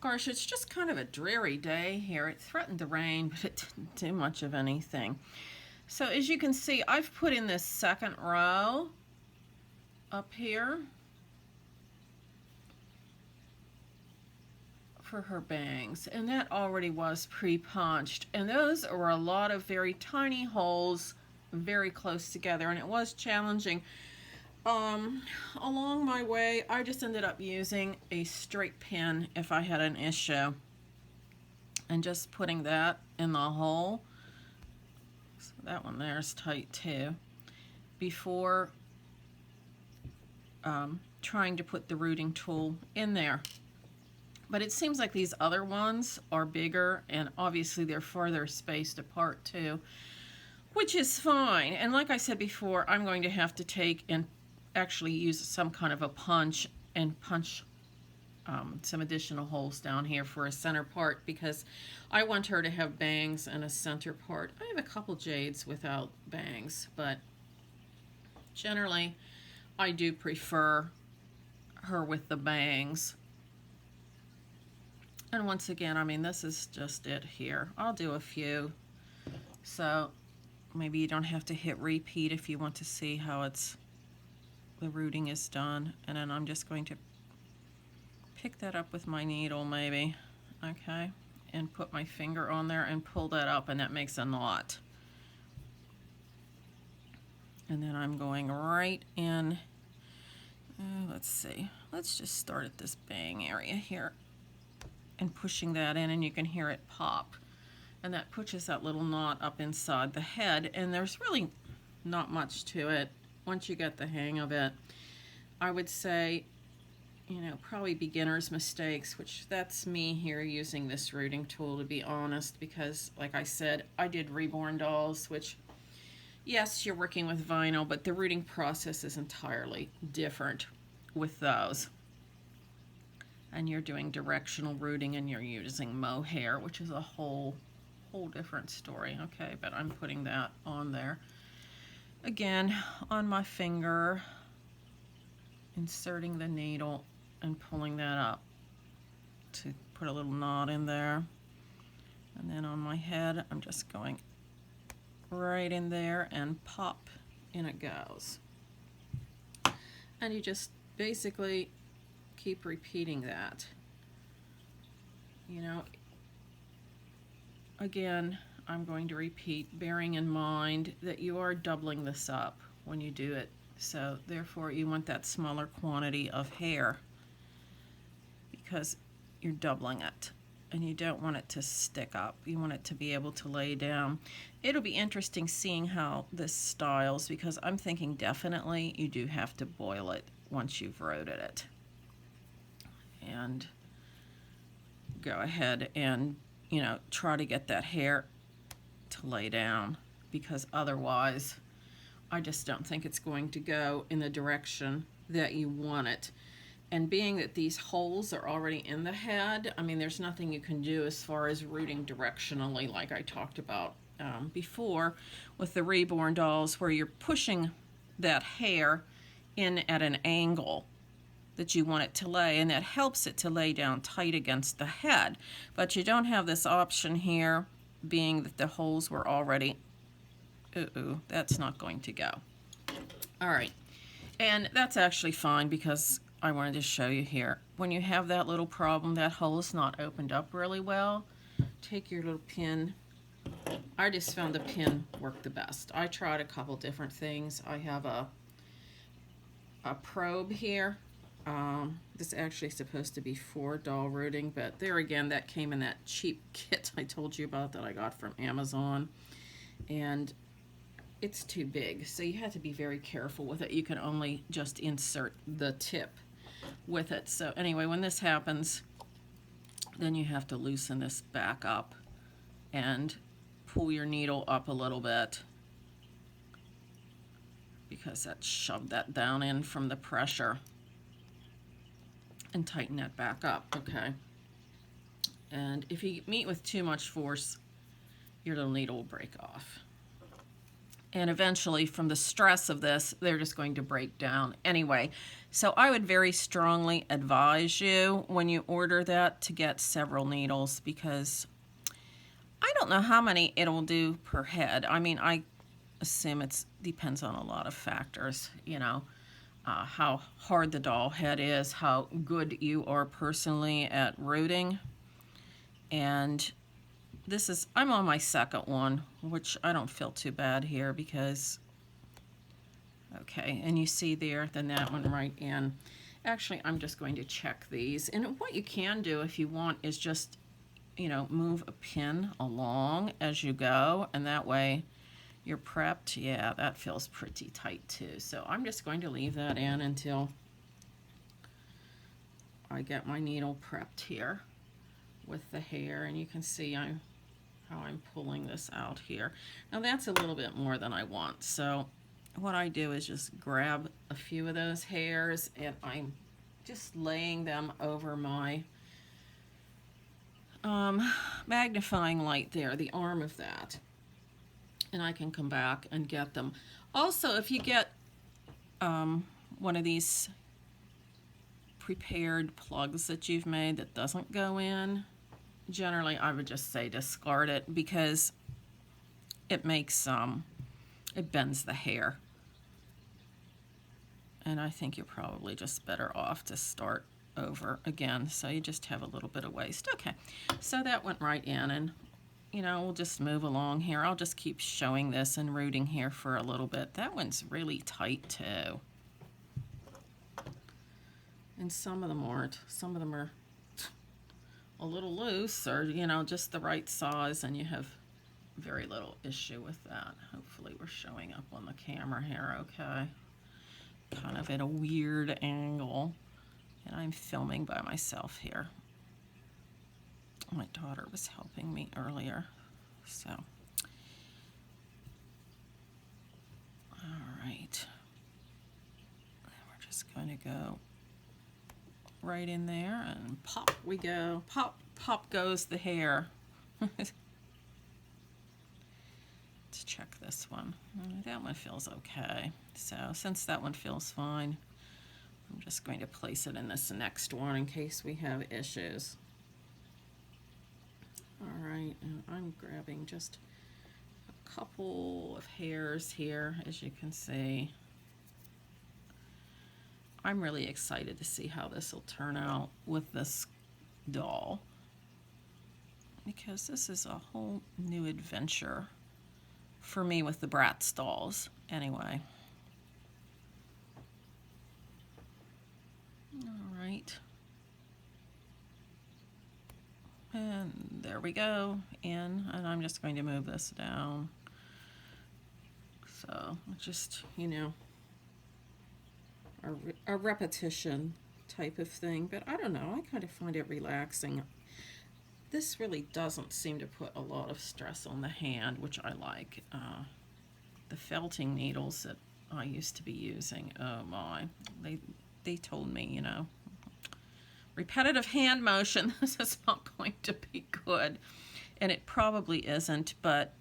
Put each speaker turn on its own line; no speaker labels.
Gosh, it's just kind of a dreary day here. It threatened to rain, but it didn't do much of anything. So as you can see, I've put in this second row up here for her bangs, and that already was pre-punched, and those are a lot of very tiny holes very close together, and it was challenging. Along my way, I just ended up using a straight pin if I had an issue, and just putting that in the hole. So that one there is tight too, before trying to put the rooting tool in there. But it seems like these other ones are bigger, and obviously they're further spaced apart too, which is fine. And like I said before, I'm going to have to take and actually use some kind of a punch and punch some additional holes down here for a center part, because I want her to have bangs and a center part. I have a couple Jades without bangs, but generally I do prefer her with the bangs. And once again, I mean, this is just it here. I'll do a few, so maybe you don't have to hit repeat if you want to see how the rooting is done. And then I'm just going to pick that up with my needle maybe, okay, and put my finger on there and pull that up, and that makes a knot. And then I'm going right in, let's see, let's just start at this bang area here and pushing that in, and you can hear it pop, and that pushes that little knot up inside the head. And there's really not much to it once you get the hang of it. I would say, you know, probably beginner's mistakes, which that's me here using this rooting tool, to be honest, because like I said, I did reborn dolls, which yes, you're working with vinyl, but the rooting process is entirely different with those. And you're doing directional rooting, and you're using mohair, which is a whole different story. Okay, but I'm putting that on there. Again, on my finger, inserting the needle and pulling that up to put a little knot in there. And then on my head, I'm just going right in there, and pop, in it goes. And you just basically keep repeating that. You know, again, I'm going to repeat, bearing in mind that you are doubling this up when you do it. So therefore you want that smaller quantity of hair, because you're doubling it, and you don't want it to stick up. You want it to be able to lay down. It'll be interesting seeing how this styles, because I'm thinking definitely you do have to boil it once you've rooted it. And go ahead and, you know, try to get that hair to lay down, because otherwise I just don't think it's going to go in the direction that you want it. And being that these holes are already in the head, I mean, there's nothing you can do as far as rooting directionally, like I talked about before with the reborn dolls, where you're pushing that hair in at an angle that you want it to lay, and that helps it to lay down tight against the head. But you don't have this option here, being that the holes were already, that's not going to go. All right, and that's actually fine, because I wanted to show you here, when you have that little problem, that hole is not opened up really well, take your little pin. I just found the pin worked the best. I tried a couple different things. I have a probe here. This is actually supposed to be for doll rooting, but there again, that came in that cheap kit I told you about that I got from Amazon, and it's too big, so you have to be very careful with it. You can only just insert the tip with it. So anyway, when this happens, then you have to loosen this back up and pull your needle up a little bit, because that shoved that down in from the pressure, and tighten that back up, okay? And if you meet with too much force, your little needle will break off. And eventually, from the stress of this, they're just going to break down anyway. So I would very strongly advise you when you order that to get several needles, because I don't know how many it'll do per head. I mean, I assume it depends on a lot of factors, you know, how hard the doll head is, how good you are personally at rooting. And this is, I'm on my second one, which I don't feel too bad here because, okay, and you see there, then that one right in. Actually, I'm just going to check these. And what you can do if you want is just, you know, move a pin along as you go, and that way you're prepped. Yeah, that feels pretty tight too. So I'm just going to leave that in until I get my needle prepped here with the hair, and you can see how I'm pulling this out here. Now that's a little bit more than I want, so what I do is just grab a few of those hairs and I'm just laying them over my magnifying light there, the arm of that, and I can come back and get them. Also, if you get one of these prepared plugs that you've made that doesn't go in, generally I would just say discard it, because it makes it bends the hair, and I think you're probably just better off to start over again, so you just have a little bit of waste. Okay, so that went right in, and you know, we'll just move along here. I'll just keep showing this and rooting here for a little bit. That one's really tight too, and some of them aren't. Some of them are a little loose, or you know, just the right size, and you have very little issue with that. Hopefully we're showing up on the camera here okay. Kind of at a weird angle, and I'm filming by myself here. My daughter was helping me earlier, so all right, we're just going to go right in there, and pop we go. Pop, pop goes the hair. Let's check this one. That one feels okay. So since that one feels fine, I'm just going to place it in this next one in case we have issues. All right, and I'm grabbing just a couple of hairs here, as you can see. I'm really excited to see how this will turn out with this doll, because this is a whole new adventure for me with the Bratz dolls anyway. All right, and there we go in, and I'm just going to move this down, so just, you know, a repetition type of thing, but I don't know, I kind of find it relaxing. This really doesn't seem to put a lot of stress on the hand, which I like. The felting needles that I used to be using, oh my, they told me, you know, repetitive hand motion, this is not going to be good, and it probably isn't, but